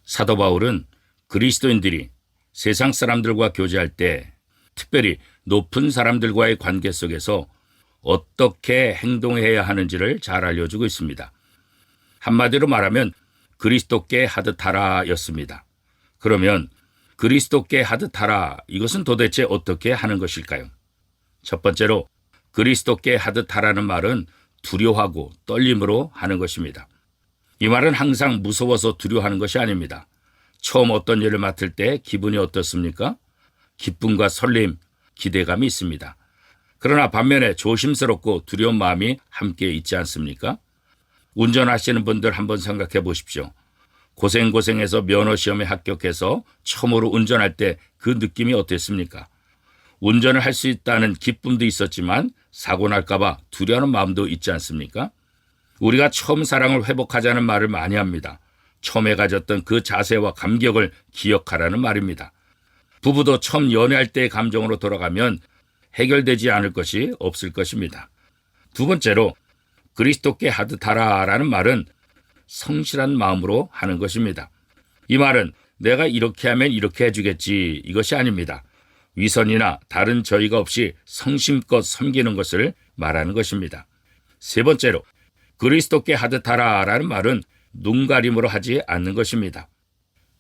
사도 바울은 그리스도인들이 세상 사람들과 교제할 때 특별히 높은 사람들과의 관계 속에서 어떻게 행동해야 하는지를 잘 알려주고 있습니다. 한마디로 말하면 그리스도께 하듯 하라 였습니다. 그러면 그리스도께 하듯 하라, 이것은 도대체 어떻게 하는 것일까요? 첫 번째로 그리스도께 하듯 하라는 말은 두려워하고 떨림으로 하는 것입니다. 이 말은 항상 무서워서 두려워하는 것이 아닙니다. 처음 어떤 일을 맡을 때 기분이 어떻습니까? 기쁨과 설렘, 기대감이 있습니다. 그러나 반면에 조심스럽고 두려운 마음이 함께 있지 않습니까? 운전하시는 분들 한번 생각해 보십시오. 고생해서 면허시험에 합격해서 처음으로 운전할 때 그 느낌이 어땠습니까? 운전을 할 수 있다는 기쁨도 있었지만 사고 날까 봐 두려워하는 마음도 있지 않습니까? 우리가 처음 사랑을 회복하자는 말을 많이 합니다. 처음에 가졌던 그 자세와 감격을 기억하라는 말입니다. 부부도 처음 연애할 때의 감정으로 돌아가면 해결되지 않을 것이 없을 것입니다. 두 번째로 그리스도께 하듯 하라라는 말은 성실한 마음으로 하는 것입니다. 이 말은 내가 이렇게 하면 이렇게 해주겠지, 이것이 아닙니다. 위선이나 다른 저희가 없이 성심껏 섬기는 것을 말하는 것입니다. 세 번째로 그리스도께 하듯 하라라는 말은 눈가림으로 하지 않는 것입니다.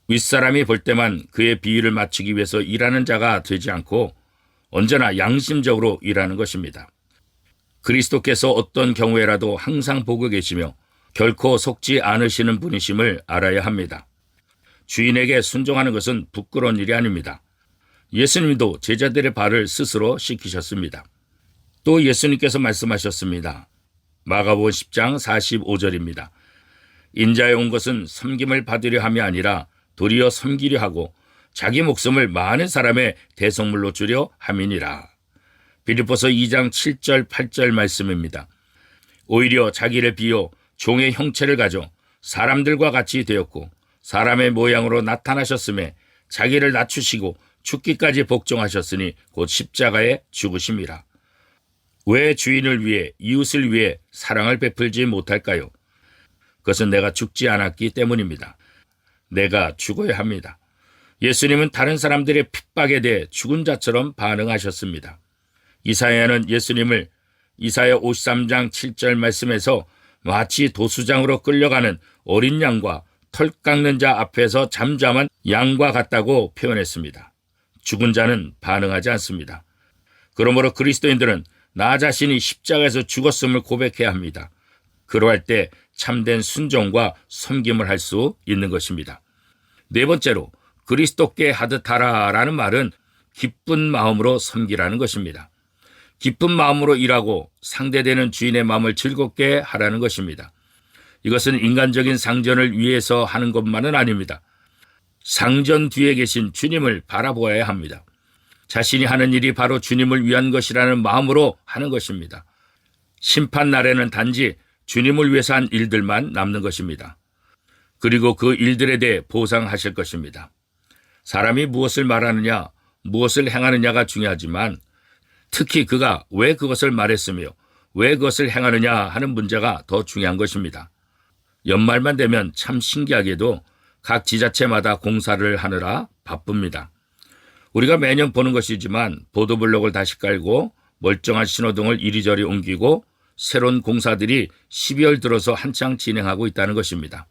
윗사람이 볼 때만 그의 비위를 맞추기 위해서 일하는 자가 되지 않고 언제나 양심적으로 일하는 것입니다. 그리스도께서 어떤 경우에라도 항상 보고 계시며 결코 속지 않으시는 분이심을 알아야 합니다. 주인에게 순종하는 것은 부끄러운 일이 아닙니다. 예수님도 제자들의 발을 스스로 씻기셨습니다. 또 예수님께서 말씀하셨습니다. 마가복음 10장 45절입니다. 인자에 온 것은 섬김을 받으려 함이 아니라 도리어 섬기려 하고 자기 목숨을 많은 사람의 대속물로 주려 함이니라. 빌립보서 2장 7절 8절 말씀입니다. 오히려 자기를 비워 종의 형체를 가져 사람들과 같이 되었고 사람의 모양으로 나타나셨음에 자기를 낮추시고 죽기까지 복종하셨으니 곧 십자가에 죽으심이라. 왜 주인을 위해 이웃을 위해 사랑을 베풀지 못할까요? 그것은 내가 죽지 않았기 때문입니다. 내가 죽어야 합니다. 예수님은 다른 사람들의 핍박에 대해 죽은 자처럼 반응하셨습니다. 이사야는 예수님을 이사야 53장 7절 말씀에서 마치 도수장으로 끌려가는 어린 양과 털 깎는 자 앞에서 잠잠한 양과 같다고 표현했습니다. 죽은 자는 반응하지 않습니다. 그러므로 그리스도인들은 나 자신이 십자가에서 죽었음을 고백해야 합니다. 그러할 때 참된 순종과 섬김을 할 수 있는 것입니다. 네 번째로 그리스도께 하듯 하라라는 말은 기쁜 마음으로 섬기라는 것입니다. 기쁜 마음으로 일하고 상대되는 주인의 마음을 즐겁게 하라는 것입니다. 이것은 인간적인 상전을 위해서 하는 것만은 아닙니다. 상전 뒤에 계신 주님을 바라보아야 합니다. 자신이 하는 일이 바로 주님을 위한 것이라는 마음으로 하는 것입니다. 심판 날에는 단지 주님을 위해서 한 일들만 남는 것입니다. 그리고 그 일들에 대해 보상하실 것입니다. 사람이 무엇을 말하느냐, 무엇을 행하느냐가 중요하지만 특히 그가 왜 그것을 말했으며 왜 그것을 행하느냐 하는 문제가 더 중요한 것입니다. 연말만 되면 참 신기하게도 각 지자체마다 공사를 하느라 바쁩니다. 우리가 매년 보는 것이지만 보도블록을 다시 깔고 멀쩡한 신호등을 이리저리 옮기고 새로운 공사들이 12월 들어서 한창 진행하고 있다는 것입니다.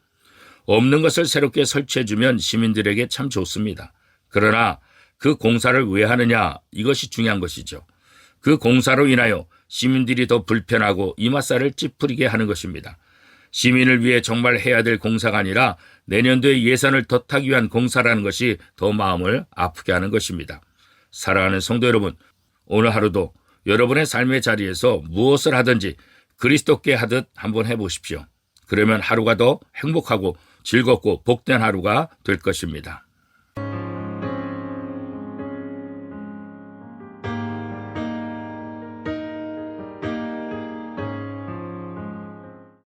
없는 것을 새롭게 설치해주면 시민들에게 참 좋습니다. 그러나 그 공사를 왜 하느냐, 이것이 중요한 것이죠. 그 공사로 인하여 시민들이 더 불편하고 이맛살을 찌푸리게 하는 것입니다. 시민을 위해 정말 해야 될 공사가 아니라 내년도에 예산을 더 타기 위한 공사라는 것이 더 마음을 아프게 하는 것입니다. 사랑하는 성도 여러분, 오늘 하루도 여러분의 삶의 자리에서 무엇을 하든지 그리스도께 하듯 한번 해보십시오. 그러면 하루가 더 행복하고 즐겁고 복된 하루가 될 것입니다.